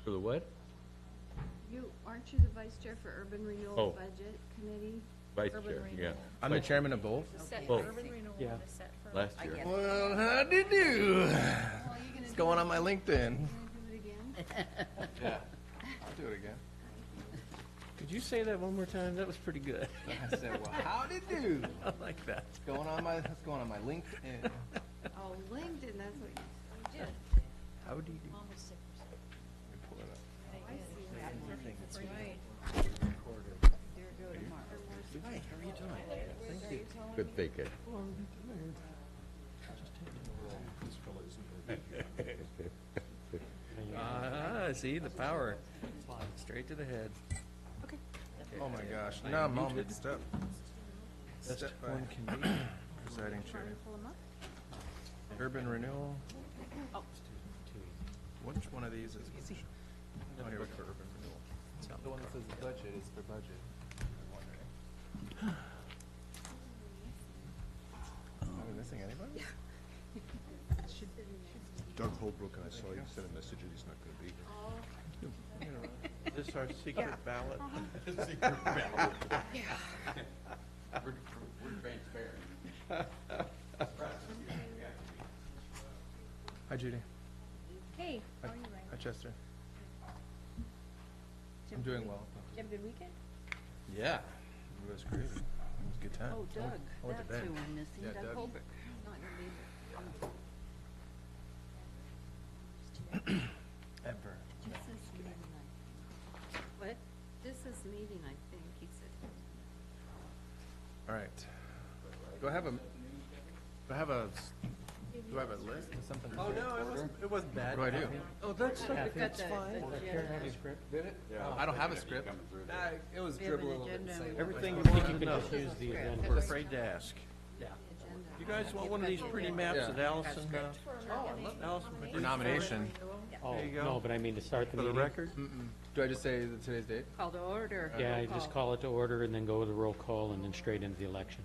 For the what? Aren't you the vice chair for Urban Renewal Oh. Budget Committee? Vice Urban chair, renewal. yeah. I'm the Vice- chairman of both. Set Well, urban renewal yeah. is set for. Last year. Well, how do you do? What's going on my LinkedIn? You gonna do it again? Yeah, I'll do it again. Could you say that one more time? That was pretty good. I said, well, how do you do? I like that. What's going on my LinkedIn? Oh, LinkedIn, that's what you did. How do you do? Mom was sick for something. Let me pull it up. I see that. That's right. There go tomorrow. Hi, how are you doing? Thank you. Good thinking. See, the power. Straight to the head. Oh my gosh, now I'm all mixed up. That's Step by one committee. presiding chair. Urban renewal. Which one of these is? Oh, here we go. Urban renewal. The one that says budget is for budget. I'm wondering. Am I missing anybody? Doug Holbrook, and I saw you sent a message that he's not going to be. Is this our secret ballot? We're transparent. Hi, Judy. Hey, Hi, how are you, Ryan? hi, Chester. I'm doing well. Did you have a good weekend? Yeah, it was great. It was a good time. Oh, Doug, I went to that's bed. who I'm missing. Yeah, Doug Doug. Holbrook. Not gonna be there. Ever. This is meeting night. What? This is meeting, I think, he said. All right. Do I have a list or something? Oh, no, it wasn't bad. What do I do? Oh, that's Got that's the fine. agenda. I don't have a script. It was We have an dribble a little bit. agenda the same. and Everything you Well, want you to can know. just use the agenda. We're afraid to ask. Yeah. You guys want one of these pretty maps Yeah. that Allison, Allison For produced? nomination. Oh, There you go. no, but I mean to start the For the meeting. record? Do I just say today's date? Call to order. Yeah, Roll I just call. call it to order and then go with the roll call and then straight into the election.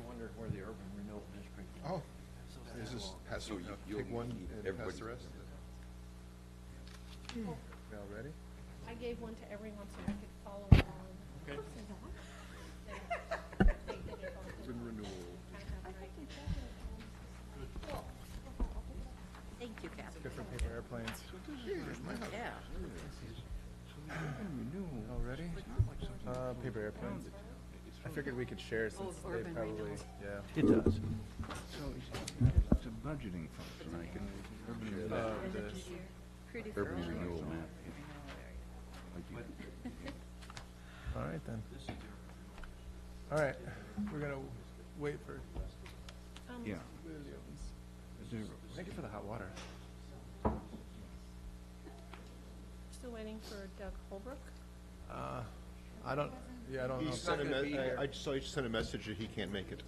wondering where the urban renewal district is. Oh, is this, pass, So you'll pick one need and pass everybody. the rest? Y'all ready? I gave one to everyone so I could follow along. Okay. Urban renewal. Thank you, Catherine. Good for paper airplanes. Yeah. All ready? Paper airplanes. I figured we could share since Oh, they urban probably, renewal. yeah. It does. So it's a budgeting function, I can, This. Pretty Urban thorough. renewal map. All right, then. All right, we're gonna wait for, yeah. thank you for the hot water. Still waiting for Doug Holbrook. I don't know. He sent a, It's not gonna be here. I saw he sent a message that he can't make it.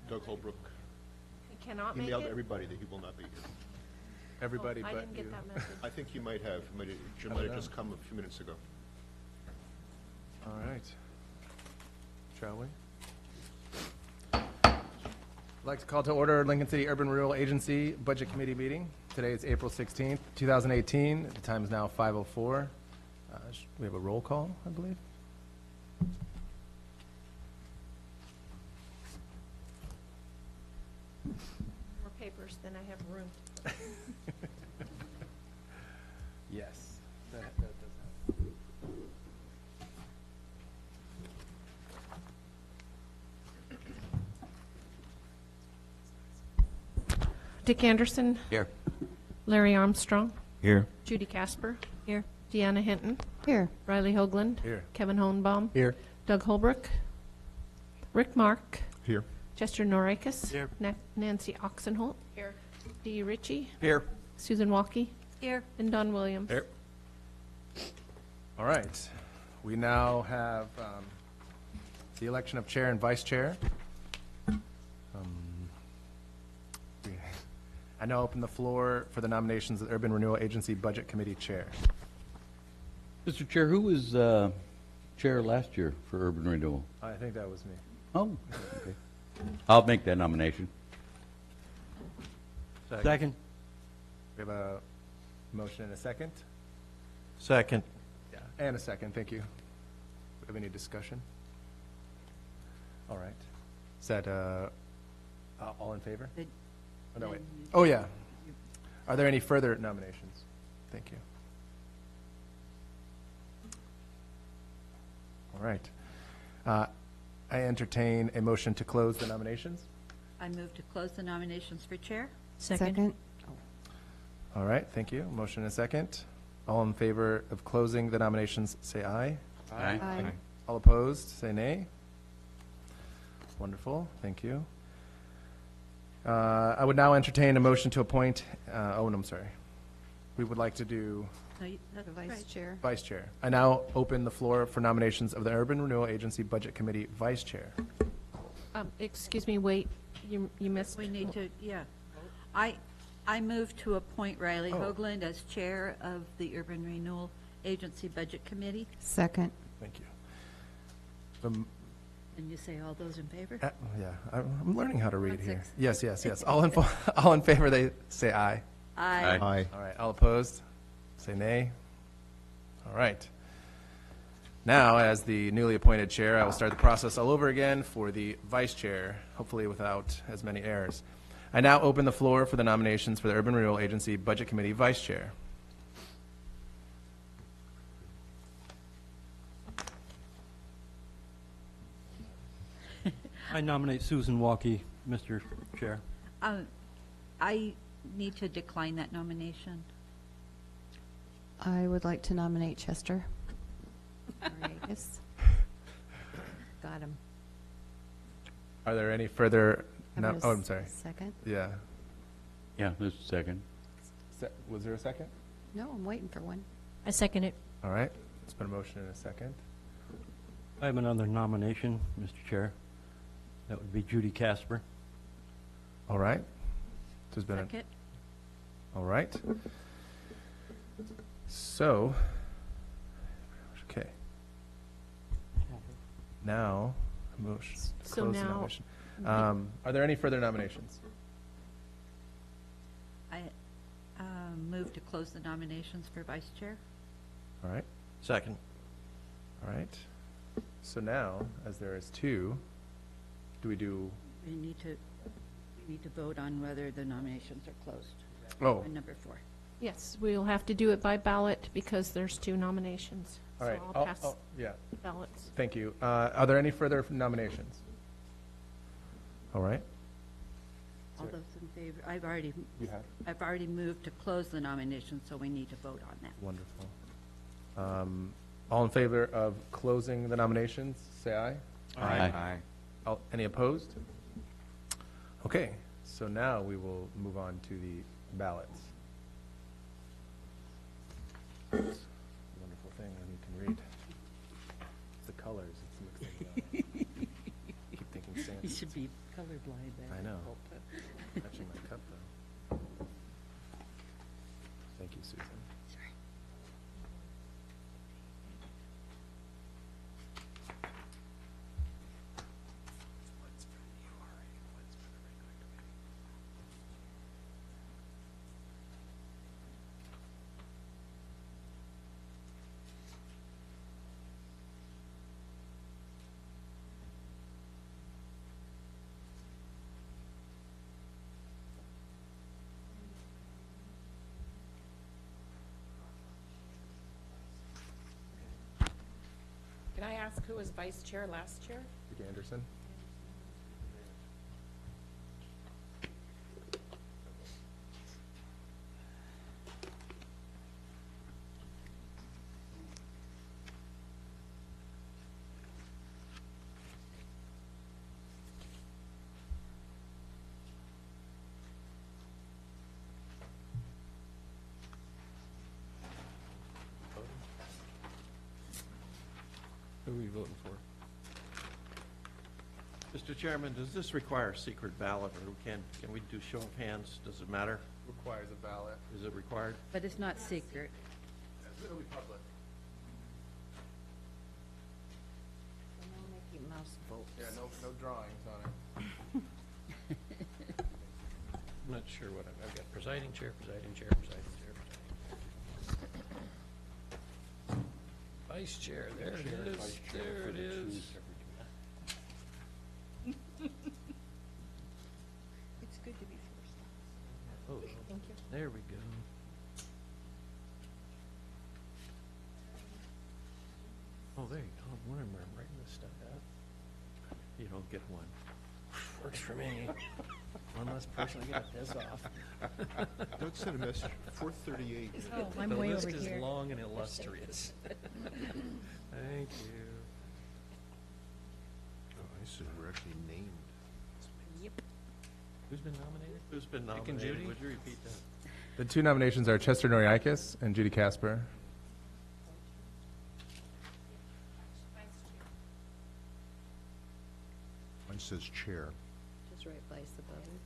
Doug Holbrook He cannot make emailed it. everybody that he will not be here. Everybody Oh, I but didn't you. get that message. I think he might have, Jim might have just come a few minutes ago. All right. Shall we? I'd like to call to order Lincoln City Urban Rural Agency Budget Committee meeting. Today is April 16th, 2018. The time is now 5:04. We have a roll call, I believe. More papers than I have room. Yes. That does happen. Dick Anderson, Here. Larry Armstrong, Here. Judy Casper. Here. Deanna Hinton, Here. Riley Hoagland. Here. Kevin Hohenbaum. Here. Doug Holbrook. Rick Mark. Here. Chester Norikis. Here. Nancy Oxenholt. Here. Dee Ritchie. Here. Susan Walke. Here. And Don Williams. Here. All right. We now have the election of chair and vice chair. I now open the floor for the nominations of the Urban Renewal Agency Budget Committee Chair. Mr. Chair, who was chair last year for urban renewal? I think that was me. Oh, okay. I'll make that nomination. Second. We have a Motion and a second? Second. Yeah. And a second, thank you. Have any discussion? All right. Is that, all in favor? The- Oh, no, wait. then you- Oh, yeah. Are there any further nominations? Thank you. All right. I entertain a motion to close the nominations. I move to close the nominations for chair. Second. All right, thank you. Motion and a second. All in favor of closing the nominations, say aye. Aye. All opposed, say nay. Wonderful, thank you. I would now entertain a motion to appoint, oh, no, I'm sorry. We would like to do No, that's The vice right. chair. vice chair. I now open the floor for nominations of the Urban Renewal Agency Budget Committee vice chair. Excuse me, wait, you missed. We need to, yeah. I move to appoint Riley Oh. Hoagland as chair of the Urban Renewal Agency Budget Committee. Second. Thank you. And you say all those in favor? Yeah, I'm learning how to read One here. six. Yes. All in favor, they say aye. Aye. Aye. All right, all opposed, say nay. All right. Now, as the newly appointed chair, I will start the process all over again for the vice chair, hopefully without as many errors. I now open the floor for the nominations for the Urban Renewal Agency Budget Committee vice chair. I nominate Susan Walke, Mr. Chair. I need to decline that nomination. I would like to nominate Chester. Yes. Got him. Are there any further, oh, I'm sorry. Second? Yeah. Yeah, there's a second. Was there a second? No, I'm waiting for one. I second it. All right, it's been a motion and a second. I have another nomination, Mr. Chair. That would be Judy Casper. All right. There's been a, Second? all right. So, okay. Now, motion, So close the now- nomination. Are there any further nominations? I move to close the nominations for vice chair. All right, Second. all right. So now, as there is two, do we do, We need to vote on whether the nominations are closed. oh, On number 4. Yes, we'll have to do it by ballot because there's 2 nominations. all right. So I'll pass Yeah, ballots. thank you. Are there any further nominations? All right. All those in favor, I've already You have. I've moved to close the nominations, so we need to vote on that. Wonderful. All in favor of closing the nominations, say aye. Aye. Any opposed? Okay, so now we will move on to the ballots. It's a wonderful thing when you can read. It's the colors, it's mixing it up. Keep thinking You Sandy. should be colorblind. I know. Touching my cup, though. Thank you, Susan. Can I ask who was vice chair last year? Vicky Anderson? Who are we voting for? Mr. Chairman, does this require a secret ballot, or can we do show of hands? Does it matter? Requires a ballot. Is it required? But it's not secret. It'll be public. Mickey Mouse vote. Yeah, no drawings on it. I'm not sure what I've got. Presiding chair, presiding chair, presiding chair, presiding. vice chair. There it is. There it is. It's good to be first. Oh, Thank you. there we go. Oh, there you go. I'm wondering where I'm writing this stuff at. You don't get one. Works for me. One less person to get a piss off. Doug sent a message, 4:38. Oh, I'm The way list over is here. long and illustrious. Thank you. Oh, I see, we're actually named. Who's been nominated? Who's been Dick and nominated? Judy? Would you repeat that? The two nominations are Chester Noriakis and Judy Casper. Mine says chair. Just right place above it.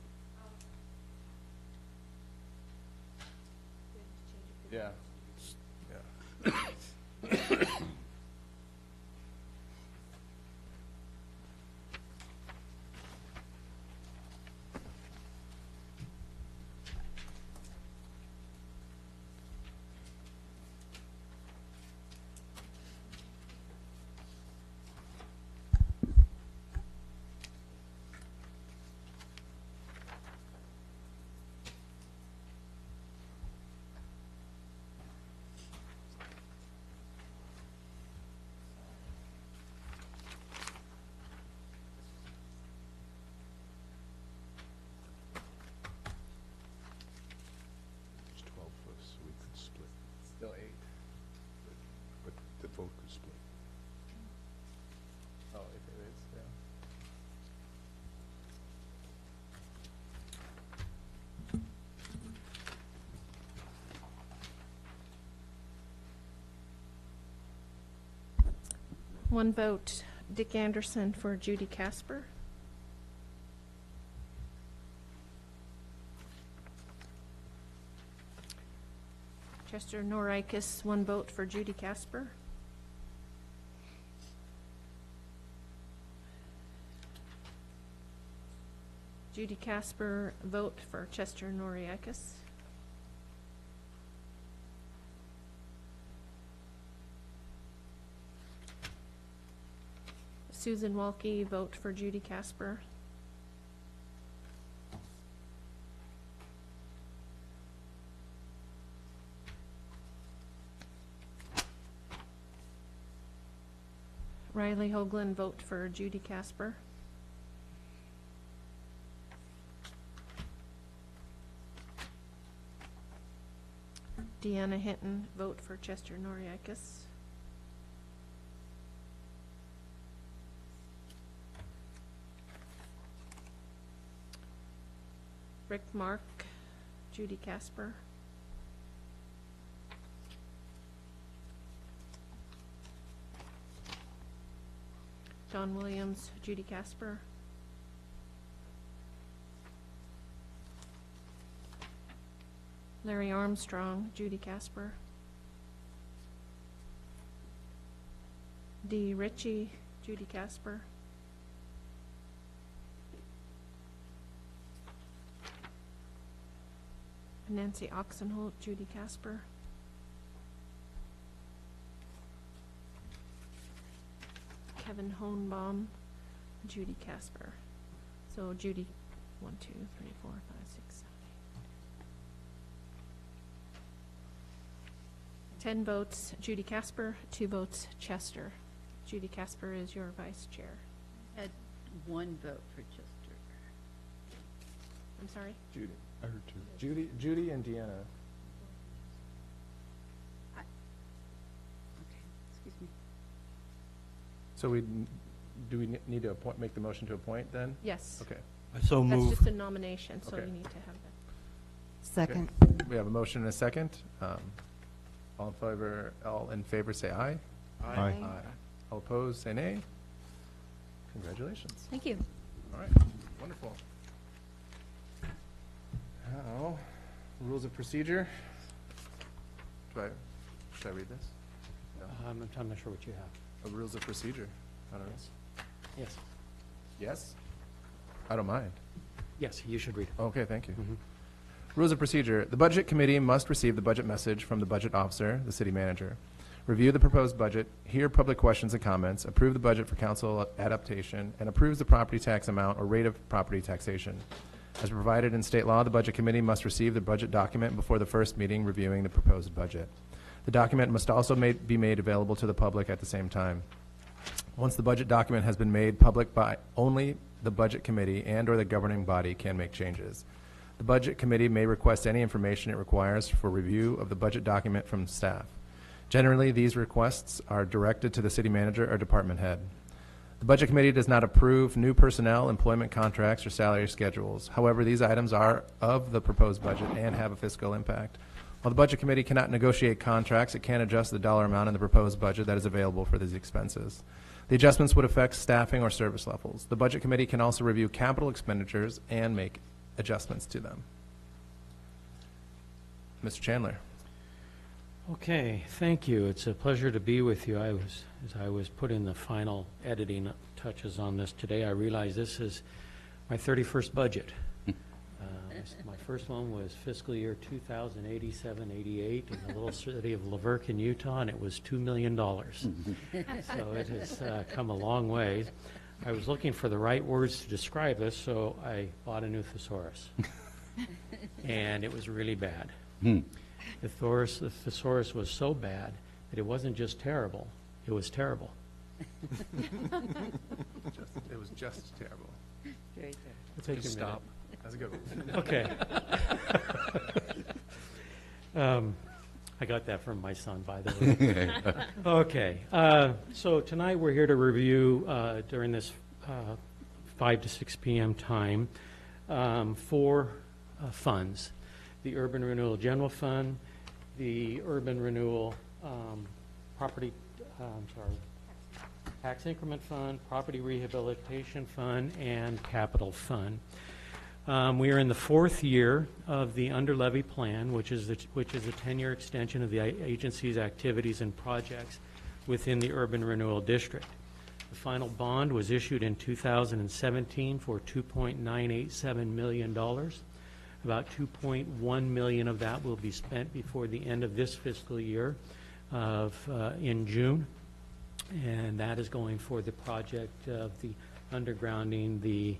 Yeah. It's 12 of us, so we could split, Still 8. but the vote could split. Oh, if it is, yeah. One vote, Dick Anderson for Judy Casper. Chester Norikis, one vote for Judy Casper. Judy Casper, vote for Chester Norikis. Susan Walke, vote for Judy Casper. Riley Hoagland, vote for Judy Casper. Deanna Hinton, vote for Chester Noriakis. Rick Mark, Judy Casper. John Williams, Judy Casper. Larry Armstrong, Judy Casper. Dee Ritchie, Judy Casper. Nancy Oxenholt, Judy Casper. Kevin Hohenbaum, Judy Casper. So Judy, 1, 2, 3, 4, 5, 6, 7, 8. 10 votes, Judy Casper, 2 votes, Chester. Judy Casper is your vice chair. Had one vote for Chester. I'm sorry? Judy. I heard two. Judy and Deanna. Okay, excuse me. So do we need to make the motion to appoint then? Yes. Okay. I so That's move. just a nomination, so Okay. you need to have that. Second. We have a motion and a second. All in favor, say aye. Aye. All opposed, say nay. Congratulations. Thank you. All right, wonderful. Now, rules of procedure. Should I read this? I'm not sure what you have. Rules of procedure. I don't know. Yes. Yes? I don't mind. Yes, you should read it. Okay, thank you. Mhm. Rules of procedure. The Budget Committee must receive the budget message from the budget officer, the city manager. review the proposed budget, hear public questions and comments, approve the budget for council adaptation, and approves the property tax amount or rate of property taxation. As provided in state law, the Budget Committee must receive the budget document before the first meeting reviewing the proposed budget. The document must also be made available to the public at the same time. Once the budget document has been made public, by only the Budget Committee and/or the governing body can make changes. The Budget Committee may request any information it requires for review of the budget document from staff. Generally, these requests are directed to the city manager or department head. The Budget Committee does not approve new personnel, employment contracts, or salary schedules. However, these items are of the proposed budget and have a fiscal impact. While the Budget Committee cannot negotiate contracts, it can adjust the dollar amount in the proposed budget that is available for these expenses. The adjustments would affect staffing or service levels. The Budget Committee can also review capital expenditures and make adjustments to them. Mr. Chandler. Okay, thank you. It's a pleasure to be with you. As I was putting the final editing touches on this today, I realized this is my 31st budget. My first one was fiscal year 2087-88 in the little city of Laverkin, Utah, and it was $2 million. So it has come a long way. I was looking for the right words to describe this, so I bought a new thesaurus. And it was really bad. The thesaurus was so bad that it wasn't just terrible, it was terrible. It was just terrible. Very good. It'll take you a minute. Stop. That's a good one. Okay. I got that from my son, by the way. Okay. So tonight we're here to review, during this 5 to 6 p.m. time, 4 funds. The Urban Renewal General Fund, the Urban Renewal Tax Increment Fund, Property Rehabilitation Fund, and Capital Fund. We are in the 4th year of the under-levy plan, which is a 10-year extension of the agency's activities and projects within the Urban Renewal District. The final bond was issued in 2017 for $2.987 million. About $2.1 million of that will be spent before the end of this fiscal year in June. And that is going for the project of the undergrounding, the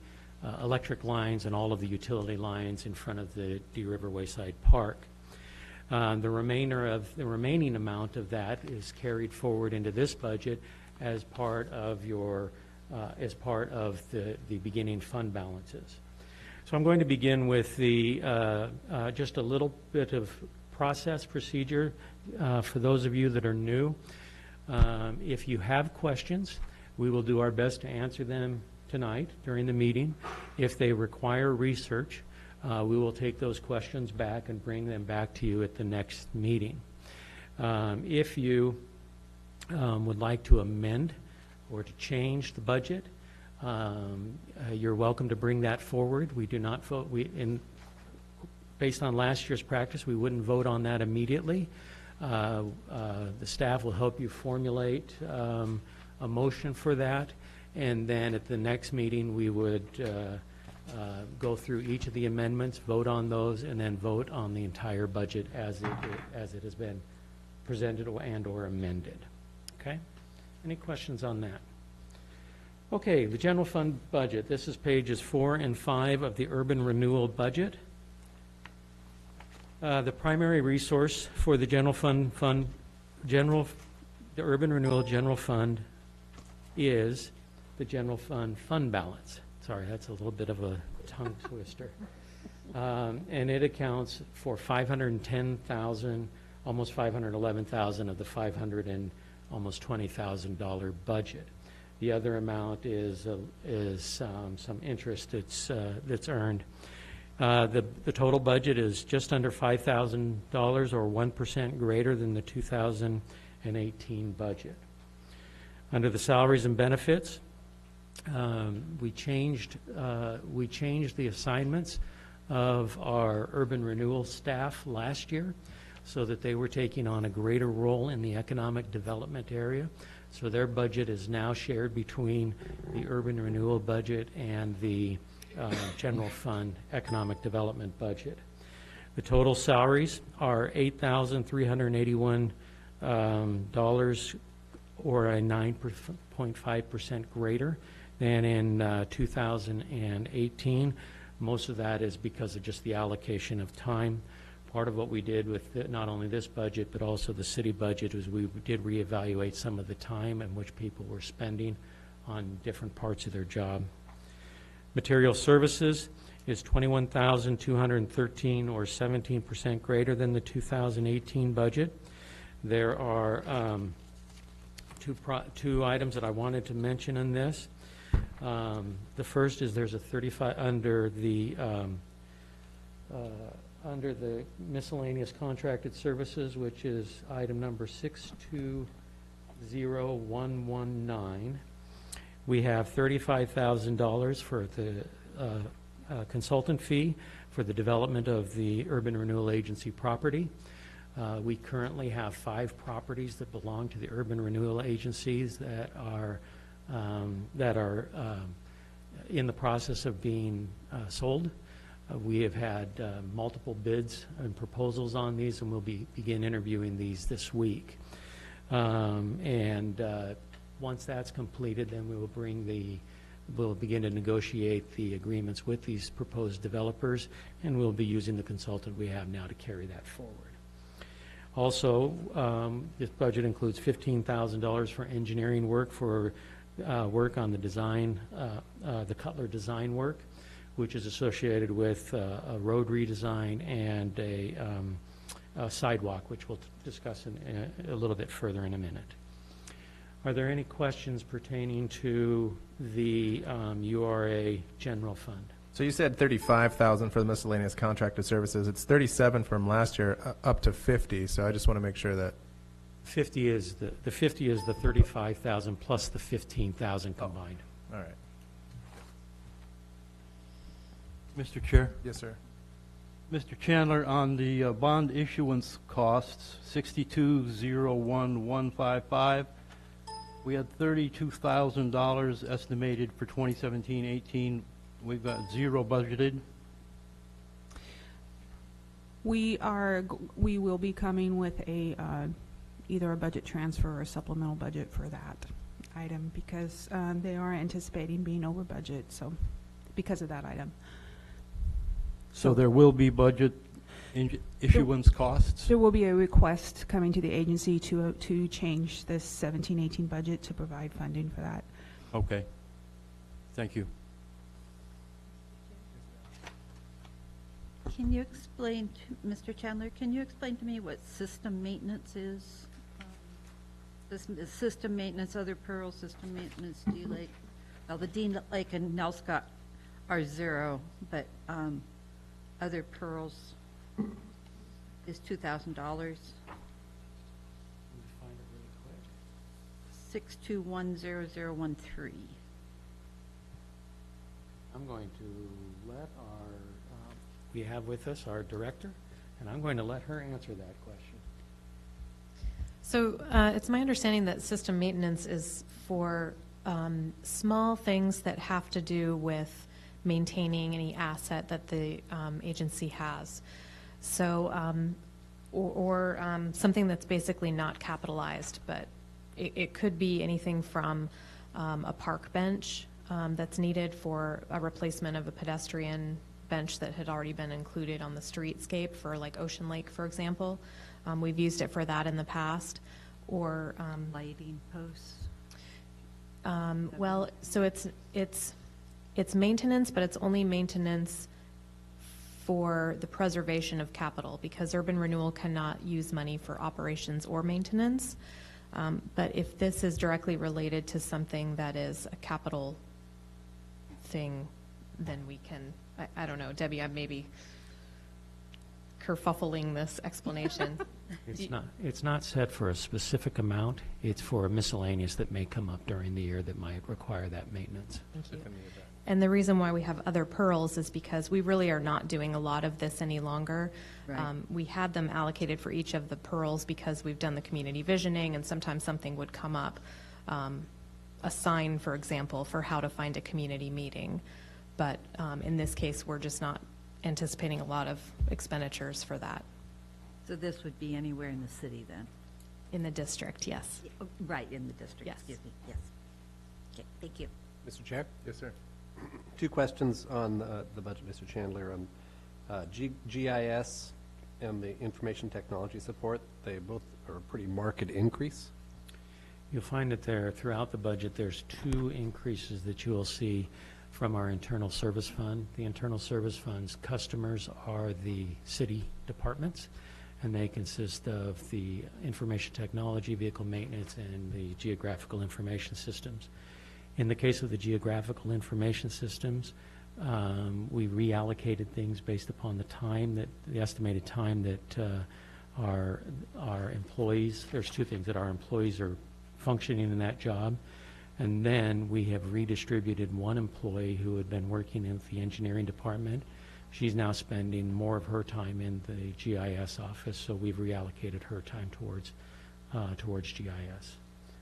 electric lines, and all of the utility lines in front of the Dee River Wayside Park. The remaining amount of that is carried forward into this budget as part of the beginning fund balances. So I'm going to begin with just a little bit of procedure for those of you that are new. If you have questions, we will do our best to answer them tonight during the meeting. If they require research, we will take those questions back and bring them back to you at the next meeting. If you would like to amend or to change the budget, you're welcome to bring that forward. We do not vote. Based on last year's practice, we wouldn't vote on that immediately. The staff will help you formulate a motion for that, and then at the next meeting we would go through each of the amendments, vote on those, and then vote on the entire budget as it has been presented and/or amended. Okay? Any questions on that? Okay, the general fund budget. This is pages 4 and 5 of the Urban Renewal budget. The primary resource for the the Urban Renewal General Fund is the general fund balance. Sorry, that's a little bit of a tongue twister. And it accounts for $510,000, almost $511,000 of the almost $20,000 budget. The other amount is some interest that's earned. The total budget is just under $5,000 or 1% greater than the 2018 budget. Under the salaries and benefits, we changed the assignments of our urban renewal staff last year so that they were taking on a greater role in the economic development area. So their budget is now shared between the urban renewal budget and the general fund economic development budget. The total salaries are $8,381 dollars, or a 9.5% greater than in 2018. Most of that is because of just the allocation of time. Part of what we did with not only this budget, but also the city budget, was we did reevaluate some of the time in which people were spending on different parts of their job. Material services is $21,213, or 17% greater than the 2018 budget. There are two items that I wanted to mention in this. The first is there's a 35 under the miscellaneous contracted services, which is item number 620119. We have $35,000 for the consultant fee for the development of the Urban Renewal Agency property. We currently have 5 properties that belong to the Urban Renewal Agencies that are in the process of being sold. We have had multiple bids and proposals on these, and we'll begin interviewing these this week. Once that's completed, then we'll begin to negotiate the agreements with these proposed developers, and we'll be using the consultant we have now to carry that forward. Also, this budget includes $15,000 for engineering work for work on the design, the Cutler design work, which is associated with a road redesign and a sidewalk, which we'll discuss a little bit further in a minute. Are there any questions pertaining to the URA general fund? So you said 35,000 for the miscellaneous contracted services. It's 37 from last year, up to 50. So I just want to make sure that 50 is the 50 is the 35,000 plus the 15,000 combined. all right. Mr. Chair. Yes, sir. Mr. Chandler, on the bond issuance costs, 6201,155, we had $32,000 estimated for 2017-18. We've got 0 budgeted. We will be coming with a either a budget transfer or a supplemental budget for that item, because they are anticipating being over budget, so because of that item. So there will be budget issuance costs? There will be a request coming to the agency to change this 17-18 budget to provide funding for that. Okay. Thank you. Can you explain, Mr. Chandler, can you explain to me what system maintenance is? System maintenance, other Pearl system maintenance, D-Lake. Well, the D-Lake and Nelscott are 0, but other Pearls is $2,000. 62100013. I'm going to let we have with us our director, and I'm going to let her answer that question. So it's my understanding that system maintenance is for small things that have to do with maintaining any asset that the agency has. So, or something that's basically not capitalized, but it could be anything from a park bench that's needed for a replacement of a pedestrian bench that had already been included on the streetscape for like Ocean Lake, for example. We've used it for that in the past. Or lighting posts. Well, so it's maintenance, but it's only maintenance for the preservation of capital, because Urban Renewal cannot use money for operations or maintenance. But if this is directly related to something that is a capital thing, then we can, I don't know, Debbie, I'm maybe kerfuffling this explanation. It's not set for a specific amount. It's for a miscellaneous that may come up during the year that might require that maintenance. Thank you. And the reason why we have other Pearls is because we really are not doing a lot of this any longer. Right. We had them allocated for each of the Pearls because we've done the community visioning, and sometimes something would come up, a sign, for example, for how to find a community meeting. But in this case, we're just not anticipating a lot of expenditures for that. So this would be anywhere in the city then? In the district, yes. Right, in the district, Yes. excuse me, yes. Okay, thank you. Mr. Chair, Yes, sir. two questions on the budget, Mr. Chandler. GIS and the information technology support, they both are a pretty marked increase. You'll find that there, throughout the budget, there's two increases that you will see from our internal service fund. The internal service fund's customers are the city departments, and they consist of the information technology, vehicle maintenance, and the geographical information systems. In the case of the geographical information systems, we reallocated things based upon the estimated time that our employees, there's two things, that our employees are functioning in that job, and then we have redistributed one employee who had been working in the engineering department. She's now spending more of her time in the GIS office, so we've reallocated her time towards GIS,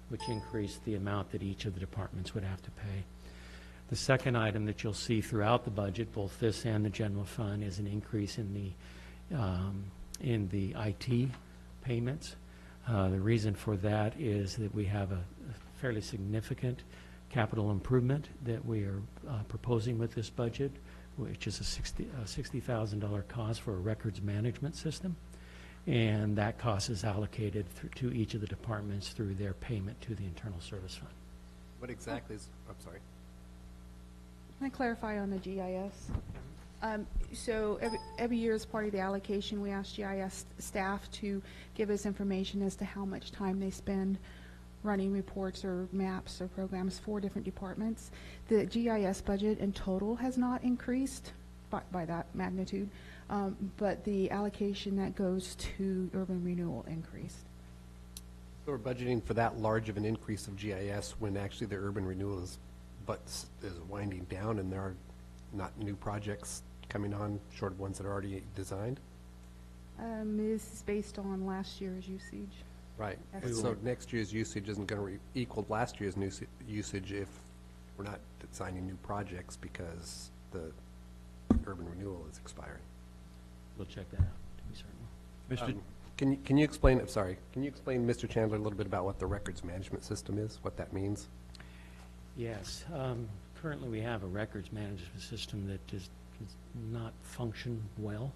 which increased the amount that each of the departments would have to pay. The second item that you'll see throughout the budget, both this and the general fund, is an increase in the IT payments. The reason for that is that we have a fairly significant capital improvement that we are proposing with this budget, which is a $60,000 cost for a records management system. And that cost is allocated to each of the departments through their payment to the internal service fund. What exactly is, I'm sorry. Can I clarify on the GIS? So every year as part of the allocation, we ask GIS staff to give us information as to how much time they spend running reports or maps or programs for different departments. The GIS budget in total has not increased by that magnitude, but the allocation that goes to urban renewal increased. So we're budgeting for that large of an increase of GIS when actually the urban renewal is winding down and there are not new projects coming on short of ones that are already designed? This is based on last year's usage. Right. Yes. So next year's usage isn't going to equal last year's usage if we're not designing new projects because the urban renewal is expiring. We'll check that out, to be certain. Can you explain, I'm sorry, can you explain, Mr. Chandler, a little bit about what the records management system is, what that means? Yes. Currently, we have a records management system that does not function well.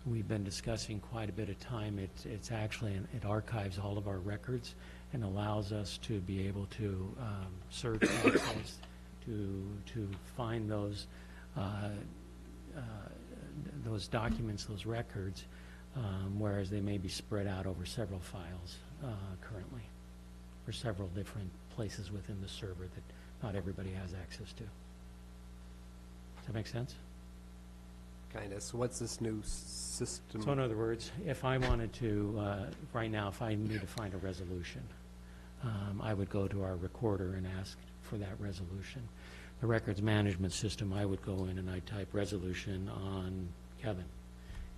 We've been discussing quite a bit of time. It's actually, it archives all of our records and allows us to be able to search websites to find those documents, those records, whereas they may be spread out over several files currently, or several different places within the server that not everybody has access to. Does that make sense? Kind of. So what's this new system? So in other words, if I wanted to, right now, if I need to find a resolution, I would go to our recorder and ask for that resolution. The records management system, I would go in and I'd type resolution on Kevin,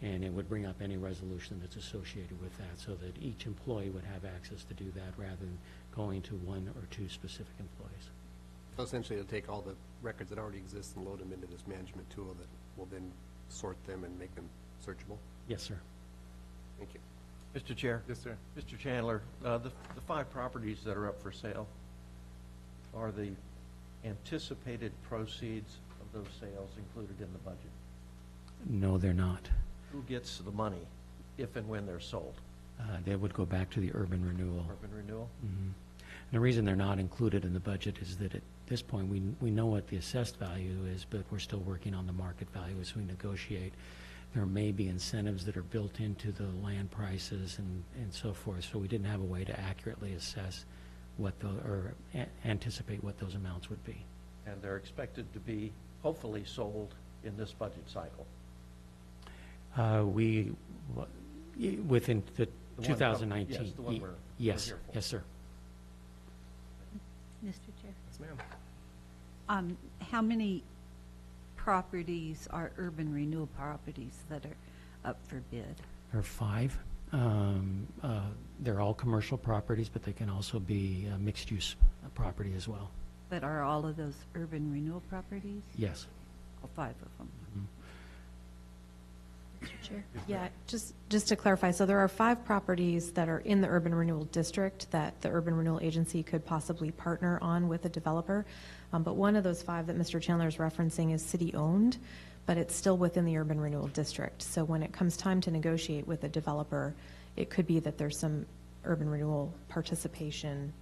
and it would bring up any resolution that's associated with that so that each employee would have access to do that rather than going to one or two specific employees. So essentially, it'll take all the records that already exist and load them into this management tool that will then sort them and make them searchable? Yes, sir. Thank you. Mr. Chair? Yes, sir. Mr. Chandler, the 5 properties that are up for sale, are the anticipated proceeds of those sales included in the budget? No, they're not. Who gets the money if and when they're sold? They would go back to the urban renewal. Urban Renewal? Mhm. And the reason they're not included in the budget is that at this point, we know what the assessed value is, but we're still working on the market value as we negotiate. There may be incentives that are built into the land prices and so forth, so we didn't have a way to accurately assess or anticipate what those amounts would be. And they're expected to be hopefully sold in this budget cycle? Within the The one 2019. yes, the one we're Yes, here for. yes, sir. Mr. Chair? Yes, ma'am. How many properties are urban renewal properties that are up for bid? There are 5. They're all commercial properties, but they can also be mixed-use property as well. But are all of those urban renewal properties? Yes. All 5 of them? Mr. Chair. Yeah, just to clarify, so there are 5 properties that are in the urban renewal district that the urban renewal agency could possibly partner on with a developer. But one of those 5 that Mr. Chandler is referencing is city-owned, but it's still within the urban renewal district. So when it comes time to negotiate with a developer, it could be that there's some urban renewal participation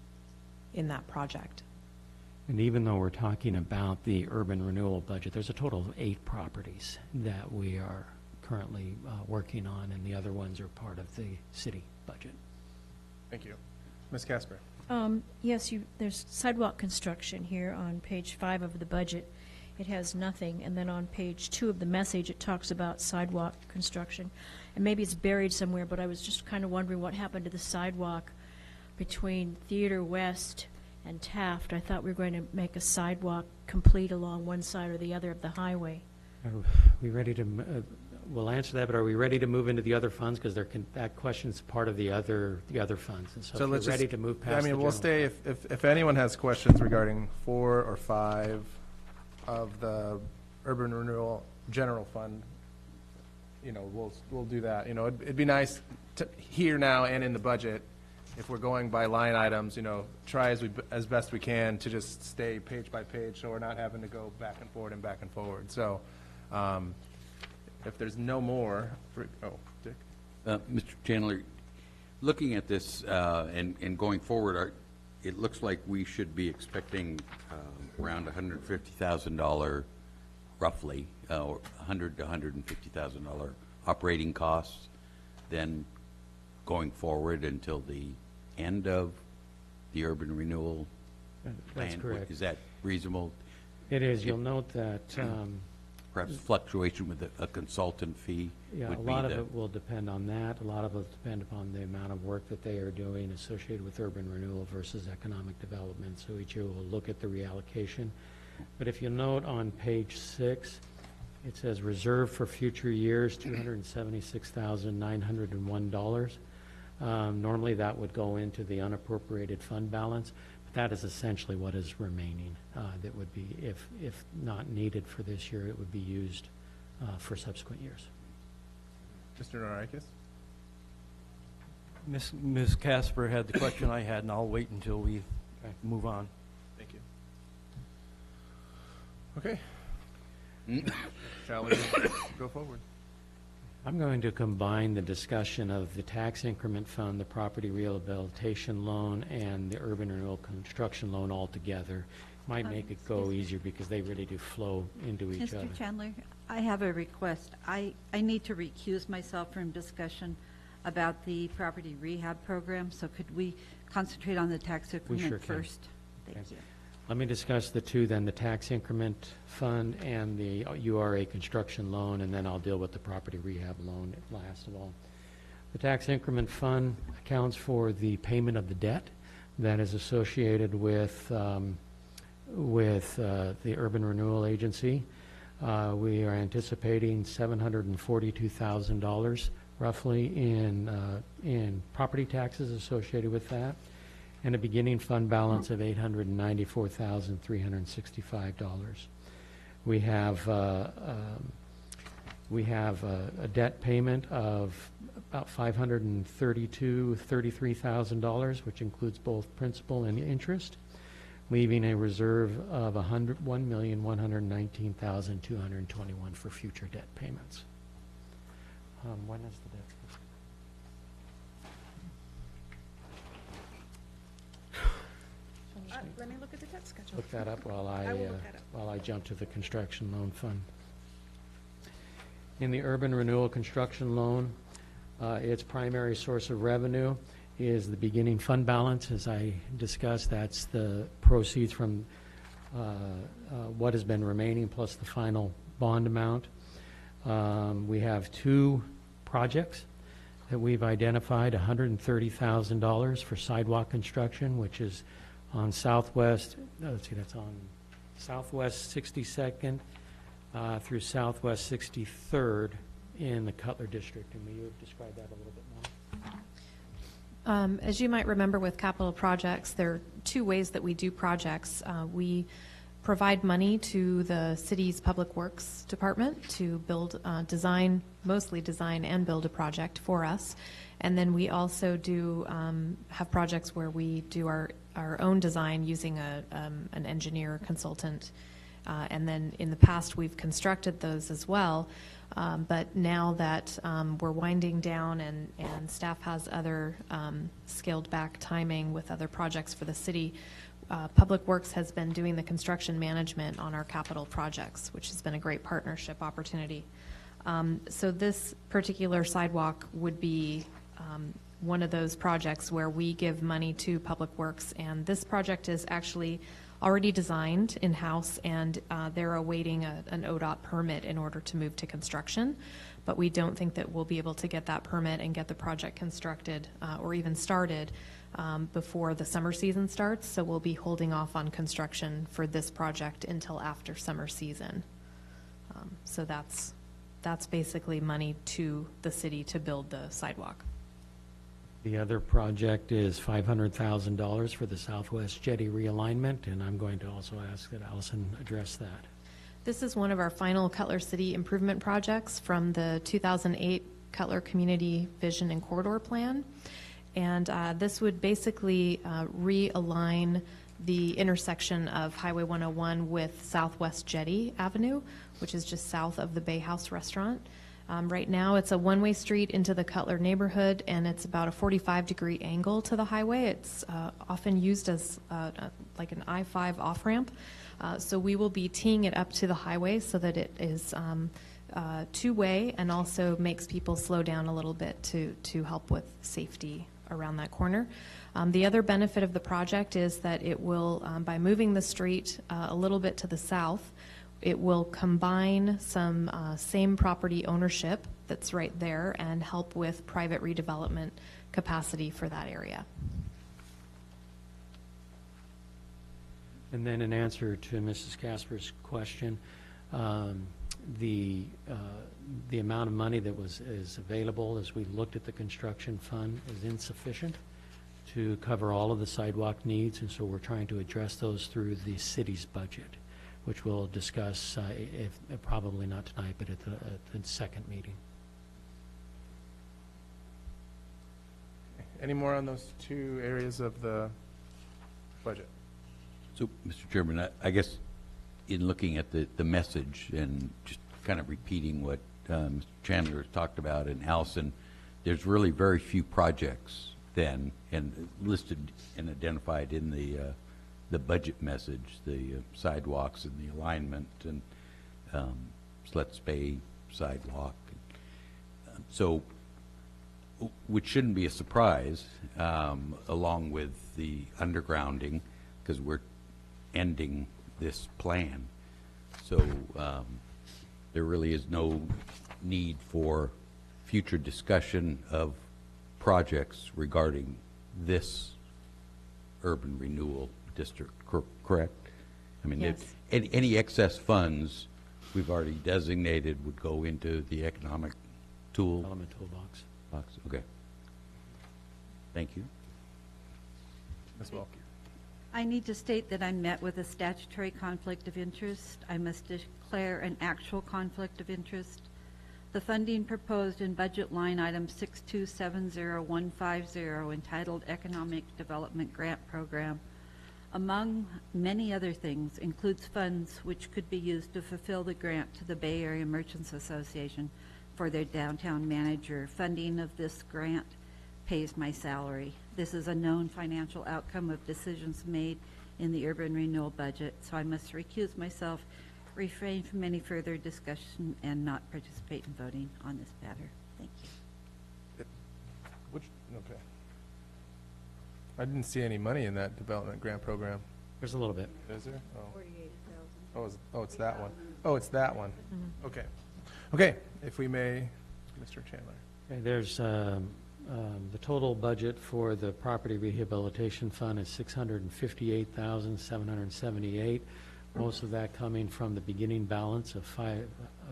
in that project. And even though we're talking about the urban renewal budget, there's a total of 8 properties that we are currently working on, and the other ones are part of the city budget. Thank you. Ms. Casper? Yes, there's sidewalk construction here on page 5 of the budget. It has nothing, and then on page 2 of the message, it talks about sidewalk construction. And maybe it's buried somewhere, but I was just kind of wondering what happened to the sidewalk between Theater West and Taft. I thought we were going to make a sidewalk complete along one side or the other of the highway. Are we ready to, we'll answer that, but are we ready to move into the other funds? Because that question's part of the other funds. And so if let's we're ready just- to move past I mean, the we'll general stay, if anyone has questions regarding 4 or 5 of the urban renewal general fund, you know, we'll do that. You know, it'd be nice to, here now and in the budget, if we're going by line items, you know, try as best we can to just stay page by page, so we're not having to go back and forward and back and forward. So, if there's no more, Dick? Mr. Chandler, looking at this and going forward, it looks like we should be expecting around $150,000 roughly, or $100,000 to $150,000 operating costs, then going forward until the end of the urban renewal That's plan. correct. Is that reasonable? It is. You'll note that, Perhaps fluctuation with a consultant fee yeah, a would be lot of the... it will depend on that. A lot of it will depend upon the amount of work that they are doing associated with urban renewal versus economic development. So each year we'll look at the reallocation. But if you'll note on page 6, it says reserved for future years, $276,901. Normally that would go into the unappropriated fund balance, but that is essentially what is remaining. That would be, if not needed for this year, it would be used for subsequent years. Mr. Norikis? Ms. Casper had the question I had, and I'll wait until we move on. Thank you. Okay. Shall we go forward? I'm going to combine the discussion of the tax increment fund, the property rehabilitation loan, and the urban renewal construction loan all together. Might make it go easier because they really do flow into each other. Mr. Chandler, I have a request. I need to recuse myself from discussion about the property rehab program, so could we concentrate on the tax increment sure can. first? Thank Okay. you. Let me discuss the two then, the tax increment fund and the URA construction loan, and then I'll deal with the property rehab loan last of all. The tax increment fund accounts for the payment of the debt that is associated with the Urban Renewal Agency. We are anticipating $742,000 roughly in property taxes associated with that, and a beginning fund balance of $894,365. We have a debt payment of about $533,000, which includes both principal and interest, leaving a reserve of $1,119,221 for future debt payments. When is the debt? Let me look at the debt schedule. Look that up while I will look that up. while I jump to the construction loan fund. In the urban renewal construction loan, its primary source of revenue is the beginning fund balance. As I discussed, that's the proceeds from what has been remaining plus the final bond amount. We have two projects that we've identified, $130,000 for sidewalk construction, which is on Southwest, let's see, that's on Southwest 62nd through Southwest 63rd in the Cutler District. And will you describe that a little bit more? As you might remember with capital projects, there are two ways that we do projects. We provide money to the city's Public Works Department to build, mostly design and build a project for us. And then we also do have projects where we do our own design using an engineer consultant. And then in the past, we've constructed those as well. But now that we're winding down and staff has other scaled back timing with other projects for the city, Public Works has been doing the construction management on our capital projects, which has been a great partnership opportunity. So this particular sidewalk would be one of those projects where we give money to Public Works, and this project is actually already designed in-house, and they're awaiting an ODOT permit in order to move to construction. But we don't think that we'll be able to get that permit and get the project constructed or even started before the summer season starts. So we'll be holding off on construction for this project until after summer season. So that's basically money to the city to build the sidewalk. The other project is $500,000 for the Southwest Jetty realignment, and I'm going to also ask that Allison address that. This is one of our final Cutler City improvement projects from the 2008 Cutler Community Vision and Corridor Plan. And this would basically realign the intersection of Highway 101 with Southwest Jetty Avenue, which is just south of the Bay House Restaurant. Right now, it's a one-way street into the Cutler neighborhood, and it's about a 45-degree angle to the highway. It's often used as like an I-5 off-ramp. So we will be teeing it up to the highway so that it is two-way and also makes people slow down a little bit to help with safety around that corner. The other benefit of the project is that it will, by moving the street a little bit to the south, it will combine some same property ownership that's right there and help with private redevelopment capacity for that area. And then in answer to Mrs. Casper's question, the amount of money that is available as we looked at the construction fund is insufficient to cover all of the sidewalk needs, and so we're trying to address those through the city's budget, which we'll discuss, if probably not tonight, but at the second meeting. Any more on those two areas of the budget? So, Mr. Chairman, I guess in looking at the message and just kind of repeating what Mr. Chandler has talked about and Allison, there's really very few projects then, and listed and identified in the budget message, the sidewalks and the alignment and Slets Bay sidewalk. So, which shouldn't be a surprise, along with the undergrounding, because we're ending this plan. So there really is no need for future discussion of projects regarding this urban renewal district, correct? I mean, Yes. any excess funds we've already designated would go into the economic tool. Element toolbox. Okay. Thank you. Ms. Welk. I need to state that I'm met with a statutory conflict of interest. I must declare an actual conflict of interest. The funding proposed in budget line item 6270150 entitled Economic Development Grant Program, among many other things, includes funds which could be used to fulfill the grant to the Bay Area Merchants Association for their downtown manager. Funding of this grant pays my salary. This is a known financial outcome of decisions made in the urban renewal budget, so I must recuse myself, refrain from any further discussion, and not participate in voting on this matter. Thank you. Okay. I didn't see any money in that development grant program. There's a little bit. Is there? Oh. 48,000. Oh, it's that one. Oh, it's that one. Okay. Okay, if we may, Mr. Chandler. Okay, there's the total budget for the property rehabilitation fund is $658,778. Most of that coming from the beginning balance of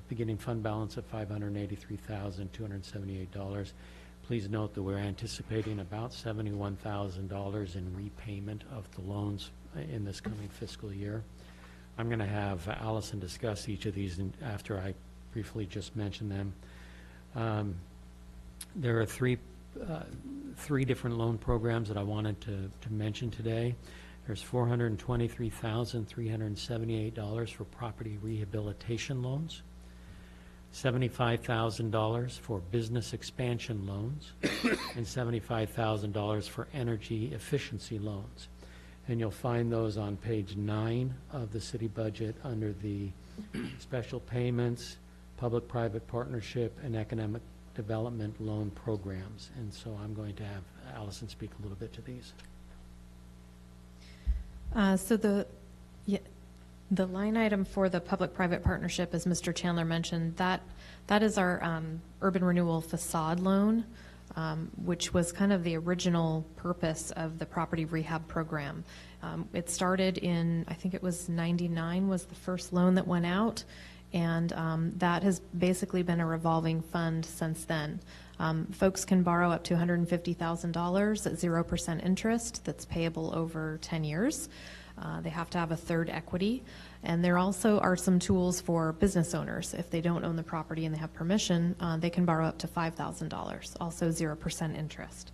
beginning fund balance of $583,278. Please note that we're anticipating about $71,000 in repayment of the loans in this coming fiscal year. I'm going to have Allison discuss each of these after I briefly just mention them. There are three different loan programs that I wanted to mention today. There's $423,378 for property rehabilitation loans, $75,000 for business expansion loans, and $75,000 for energy efficiency loans. And you'll find those on page 9 of the city budget under the special payments, public-private partnership, and economic development loan programs. And so I'm going to have Allison speak a little bit to these. So the line item for the public-private partnership, as Mr. Chandler mentioned, that is our urban renewal facade loan, which was kind of the original purpose of the property rehab program. It started in, I think it was 99 was the first loan that went out, and that has basically been a revolving fund since then. Folks can borrow up to $150,000 at 0% interest that's payable over 10 years. They have to have a third equity. And there also are some tools for business owners. If they don't own the property and they have permission, they can borrow up to $5,000, also 0% interest.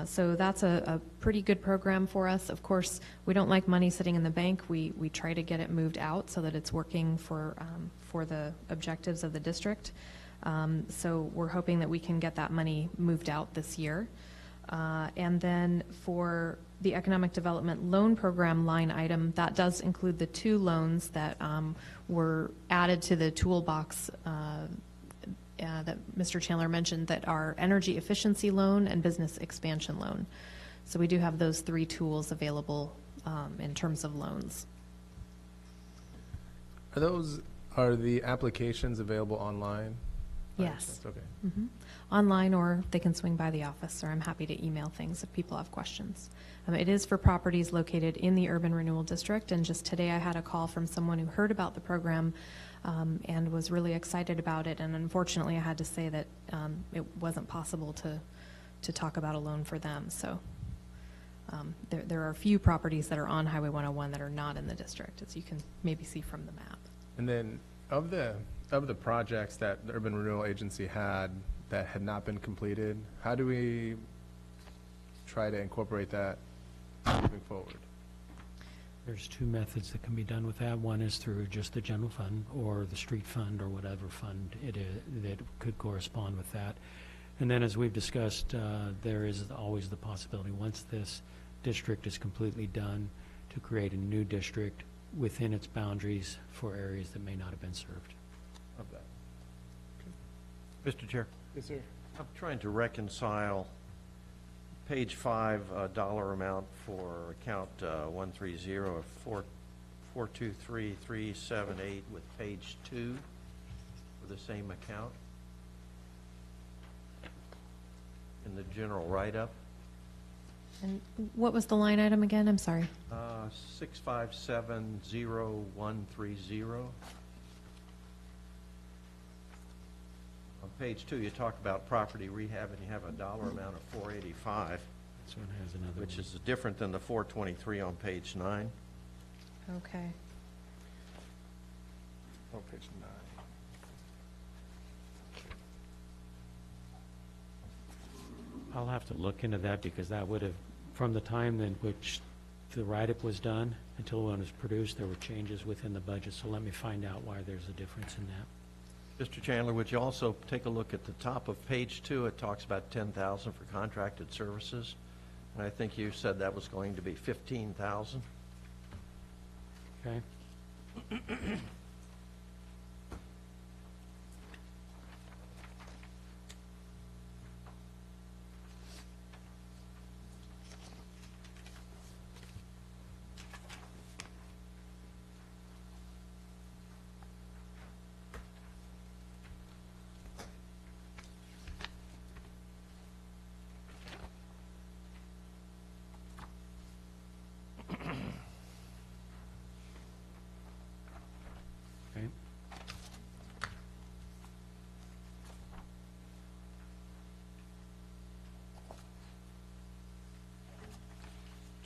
So that's a pretty good program for us. Of course, we don't like money sitting in the bank. We try to get it moved out so that it's working for the objectives of the district. So we're hoping that we can get that money moved out this year. And then for the Economic Development Loan Program line item, that does include the 2 loans that were added to the toolbox that Mr. Chandler mentioned, that are energy efficiency loan and business expansion loan. So we do have those 3 tools available in terms of loans. Are the applications available online? Yes. Okay. Mm-hmm. Online, or they can swing by the office, or I'm happy to email things if people have questions. It is for properties located in the Urban Renewal District, and just today I had a call from someone who heard about the program and was really excited about it, and unfortunately I had to say that it wasn't possible to talk about a loan for them. So there are a few properties that are on Highway 101 that are not in the district, as you can maybe see from the map. And then of the projects that the Urban Renewal Agency had that had not been completed, how do we try to incorporate that moving forward? There's 2 methods that can be done with that. One is through just the general fund or the street fund or whatever fund it is that could correspond with that. And then, as we've discussed, there is always the possibility, once this district is completely done, to create a new district within its boundaries for areas that may not have been served. Of that. Mr. Chair, Yes, sir. I'm trying to reconcile page 5 dollar amount for account 130 of 423,378 with page 2 for the same account in the general write-up. And what was the line item again? I'm sorry. 6570130. On page 2, you talk about property rehab, and you have a dollar amount of 485, This one has another which one. is different than the 423 on page 9. Okay. Oh, page 9. I'll have to look into that, because that would have, from the time in which the write-up was done until when it was produced, there were changes within the budget. So let me find out why there's a difference in that. Mr. Chandler, would you also take a look at the top of page 2? It talks about 10,000 for contracted services, and I think you said that was going to be 15,000. Okay? Okay.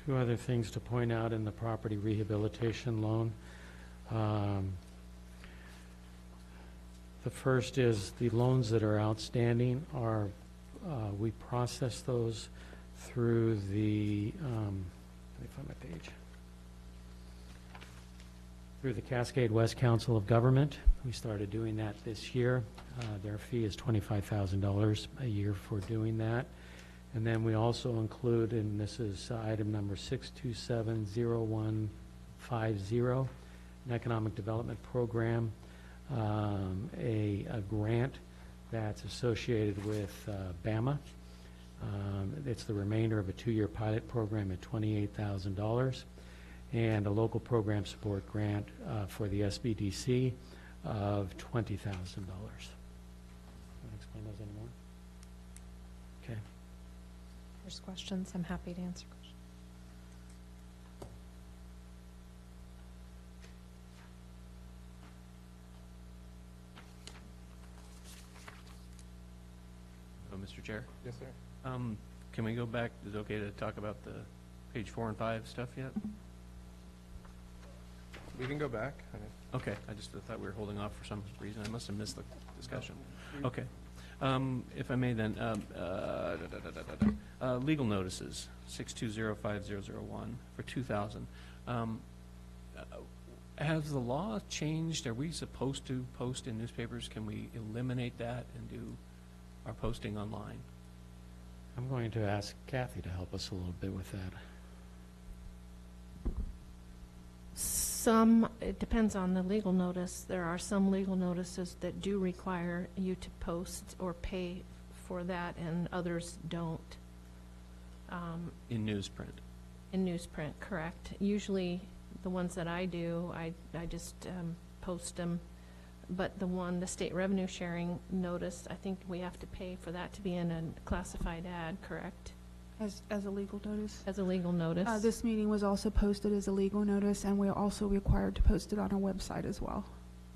Two other things to point out in the property rehabilitation loan. The first is the loans that are outstanding are, we process those through the, let me find my page. Through the Cascade West Council of Government. We started doing that this year. Their fee is $25,000 a year for doing that. And then we also include, and this is item number 6270150, an economic development program, a grant that's associated with BAMA. It's the remainder of a 2-year pilot program at $28,000, and a local program support grant for the SBDC of $20,000. Want to explain those anymore? Okay. There's questions, I'm happy to answer questions. Mr. Chair? Yes, sir. Can we go back, is it okay to talk about the page 4 and 5 stuff yet? We can go back. Okay, I just thought we were holding off for some reason. I must have missed the discussion. Okay. If I may then, legal notices, 6205001 for 2000. Has the law changed? Are we supposed to post in newspapers? Can we eliminate that and do our posting online? I'm going to ask Kathy to help us a little bit with that. It depends on the legal notice. There are some legal notices that do require you to post or pay for that, and others don't. In newsprint? In newsprint, correct. Usually, the ones that I do, I just post them. But the state revenue sharing notice, I think we have to pay for that to be in a classified ad, correct? As a legal notice? As a legal notice? This meeting was also posted as a legal notice, and we're also required to post it on our website as well.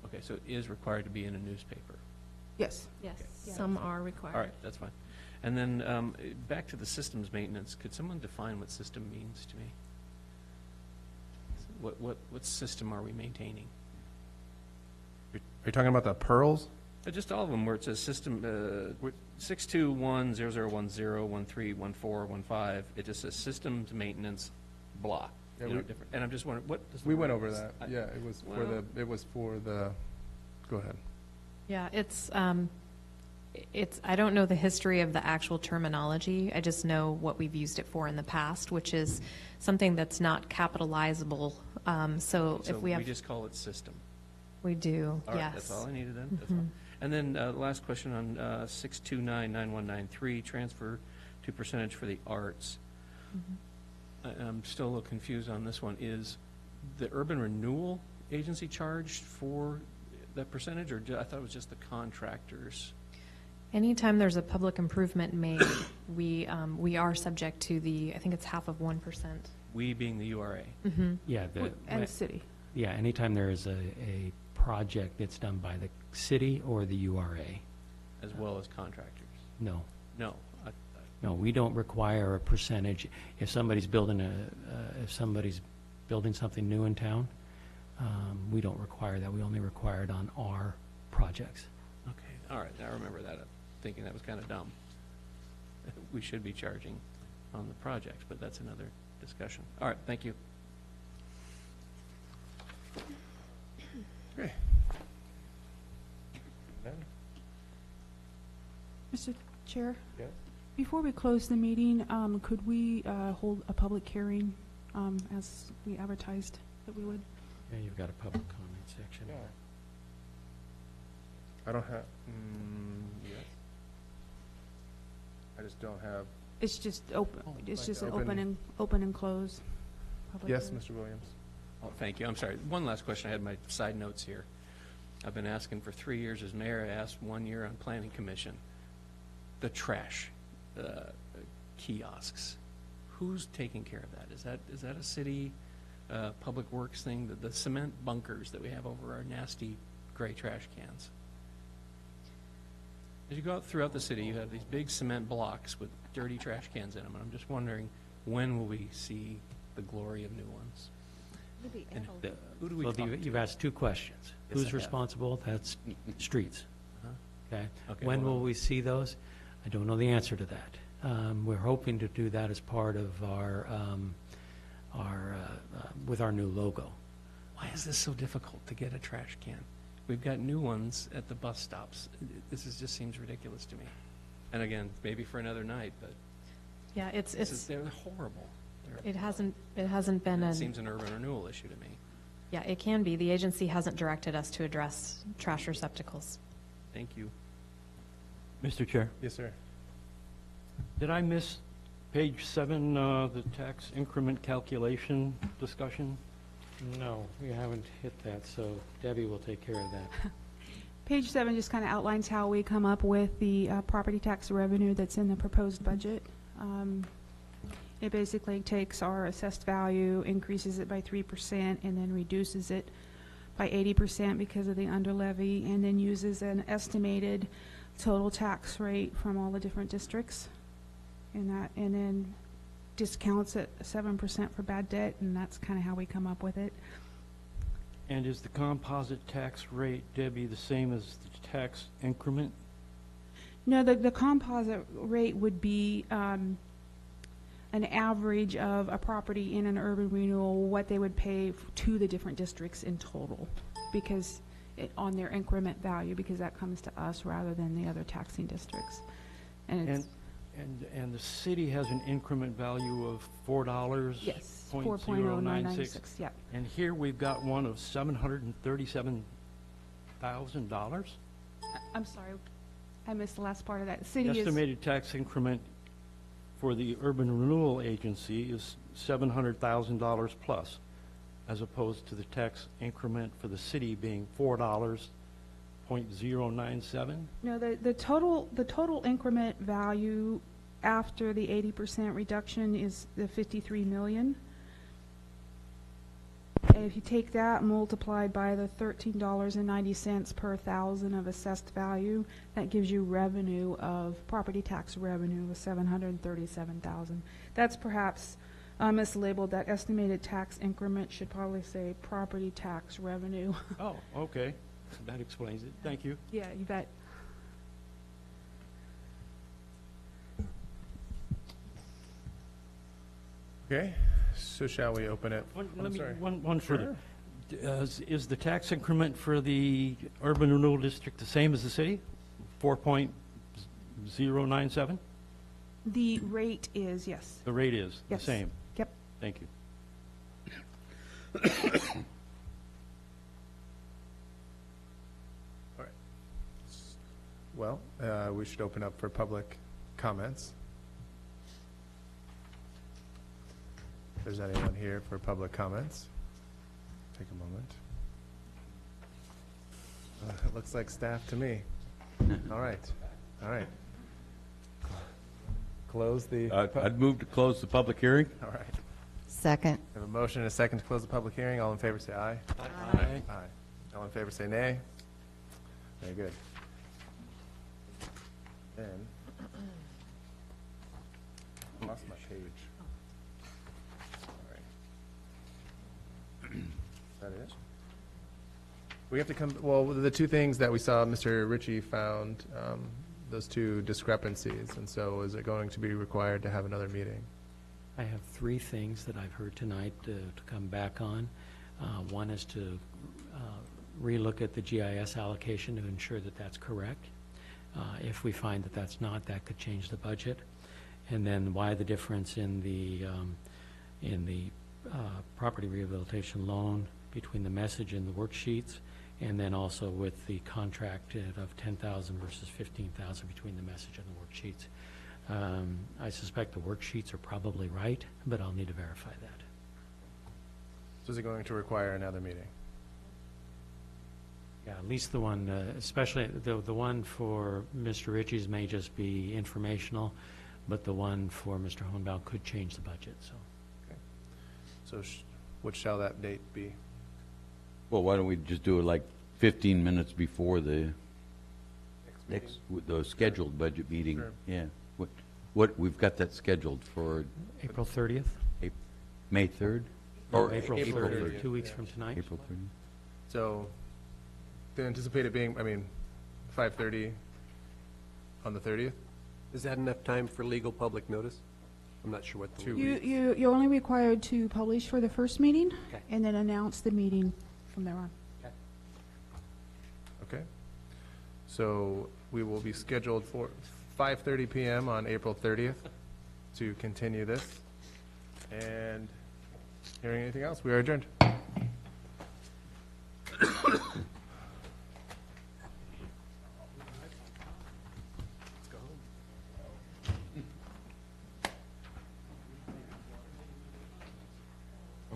Okay, so it is required to be in a newspaper? Yes. Yes, Okay. some are required. All right, that's fine. And then back to the systems maintenance, could someone define what system means to me? What system are we maintaining? Are you talking about the pearls? Just all of them, where it says system 6210010131415. It just says systems maintenance block. Yeah, Different. And I'm just wondering, what does the We went word over is? that. Yeah, it was for Well- the, go ahead. Yeah, it's, I don't know the history of the actual terminology. I just know what we've used it for in the past, which is something that's not capitalizable. So if we have. we just call it system. We do, All right, yes. that's all I needed then. That's all. And then last question on 6299193, transfer to percentage for the arts. I'm still a little confused on this one. Is the urban renewal agency charged for that percentage, or I thought it was just the contractors? Anytime there's a public improvement made, we are subject to I think it's half of 1%. We being the URA. Yeah, And the city. yeah, anytime there is a project that's done by the city or the URA. As well as contractors? No. No. No, we don't require a percentage. If somebody's building something new in town, we don't require that. We only require it on our projects. Okay, all right, I remember that. I'm thinking that was kind of dumb. We should be charging on the projects, but that's another discussion. All right, thank you. Okay. Mr. Chair? Yes. Before we close the meeting, could we hold a public hearing as we advertised that we would? Yeah, you've got a public comment section. Yeah. I don't have, yes. I just don't have, It's just open, it's like just an open- open and close. public yes, hearing. Mr. Williams. Oh, thank you. I'm sorry. One last question. I had my side notes here. I've been asking for 3 years as mayor. I asked 1 year on planning commission. The trash kiosks. Who's taking care of that? Is that a city public works thing? The cement bunkers that we have over our nasty gray trash cans. As you go out throughout the city, you have these big cement blocks with dirty trash cans in them, and I'm just wondering, when will we see the glory of new ones? Maybe And Ethel. who do we Well, talk to? you've asked two questions. Yes, I Who's have. responsible? That's streets. Uh-huh. Okay? Okay, When well, will we see those? I don't know the answer to that. We're hoping to do that as part of with our new logo. Why is this so difficult to get a trash can? We've got new ones at the bus stops. Just seems ridiculous to me. And again, maybe for another night, but Yeah, they're horrible. it hasn't been It an, seems an urban renewal issue to me. yeah, it can be. The agency hasn't directed us to address trash receptacles. Thank you. Mr. Chair, Yes, sir. did I miss page 7, the tax increment calculation discussion? No, we haven't hit that, so Debbie will take care of that. Page 7 just kind of outlines how we come up with the property tax revenue that's in the proposed budget. It basically takes our assessed value, increases it by 3%, and then reduces it by 80% because of the underlevy, and then uses an estimated total tax rate from all the different districts. And then discounts at 7% for bad debt, and that's kind of how we come up with it. And is the composite tax rate, Debbie, the same as the tax increment? No, the composite rate would be an average of a property in an urban renewal, what they would pay to the different districts in total, because on their increment value, because that comes to us rather than the other taxing districts. And it's, And the city has an increment value of $4. yes, .0996. 4.0996, yeah. And here we've got one of $737,000. I'm sorry, I missed the last part of that. City is, Estimated tax increment for the Urban Renewal Agency is $700,000 plus, as opposed to the tax increment for the city being $4.097. no, the total increment value after the 80% reduction is the 53 million. And if you take that multiplied by the $13.90 per thousand of assessed value, that gives you revenue of, property tax revenue of $737,000. That's perhaps mislabeled. That estimated tax increment should probably say property tax revenue. Oh, okay. That explains it. Thank you. Yeah, you bet. Okay, so shall we open it? One further. Is the tax increment for the Urban Renewal District the same as the city? 4.097? The rate is, yes. The rate is the Yes. same? Yep. Thank you. All right. Well, we should open up for public comments. If there's anyone here for public comments, take a moment. It looks like staff to me. All right, all right. Close the, I'd move to close the public hearing. all right. Second. We have a motion and a second to close the public hearing. All in favor, say aye. Aye. Aye. All in favor, say nay. Very good. Then, lost my page. All right. Is that it? We have to come, well, the two things that we saw, Mr. Ritchie found, those two discrepancies, and so is it going to be required to have another meeting? I have three things that I've heard tonight to come back on. One is to relook at the GIS allocation to ensure that that's correct. If we find that that's not, that could change the budget. And then why the difference in the property rehabilitation loan between the message and the worksheets, and then also with the contract of 10,000 versus 15,000 between the message and the worksheets. I suspect the worksheets are probably right, but I'll need to verify that. So is it going to require another meeting? Yeah, at least the one, especially the one for Mr. Ritchie's may just be informational, but the one for Mr. Hohenbaum could change the budget, so. So what shall that date be? Well, why don't we just do it like 15 minutes before the Next the scheduled budget meeting? Sure. Yeah. What, we've got that scheduled for April 30th? May 3rd? Or April April 30th, 30th. 2 weeks from tonight. April 30th. So, they anticipate it being, 5:30 on the 30th? Is that enough time for legal public notice? I'm not sure what the. Two You, weeks. you're only required to publish for the first meeting Okay. and then announce the meeting from there on. Okay. So we will be scheduled for 5:30 PM on April 30th to continue this. And hearing anything else, we are adjourned.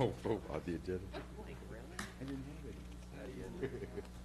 Oh, on the agenda. I didn't have it.